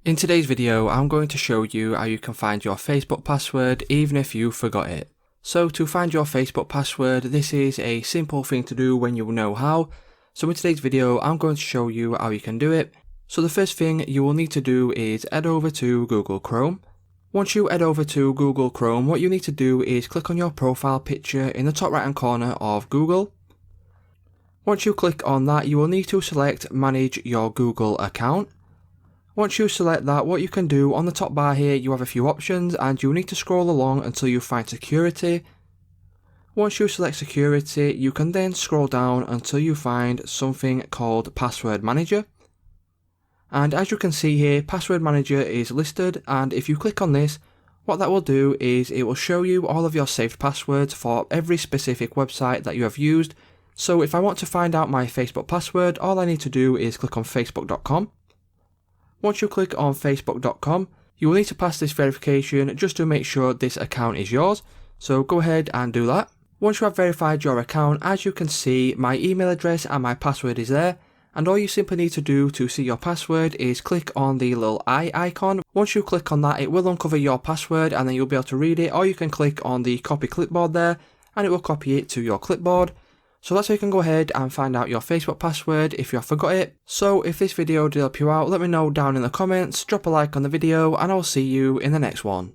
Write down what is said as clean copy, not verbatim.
In today's video, I'm going to show you how you can find your Facebook password even if you forgot it. So to find your Facebook password, this is a simple thing to do when you know how. So in today's video, I'm going to show you how you can do it. So the first thing you will need to do is head over to Google Chrome. Once you head over to Google Chrome, what you need to do is click on your profile picture in the top right hand corner of Google. Once you click on that, you will need to select Manage Your Google Account. Once you select that, what you can do on the top bar here, you have a few options and you'll need to scroll along until you find security. Once you select security, you can then scroll down until you find something called Password Manager. And as you can see here, Password Manager is listed, and if you click on this, what that will do is it will show you all of your saved passwords for every specific website that you have used. So if I want to find out my Facebook password, all I need to do is click on facebook.com. Once you click on facebook.com, you will need to pass this verification just to make sure this account is yours. So go ahead and do that. Once you have verified your account, as you can see, my email address and my password is there. And all you simply need to do to see your password is click on the little eye icon. Once you click on that, it will uncover your password and then you'll be able to read it. Or you can click on the copy clipboard there and it will copy it to your clipboard. So that's how you can go ahead and find out your Facebook password if you have forgot it. So if this video did help you out, let me know down in the comments, drop a like on the video, and I'll see you in the next one.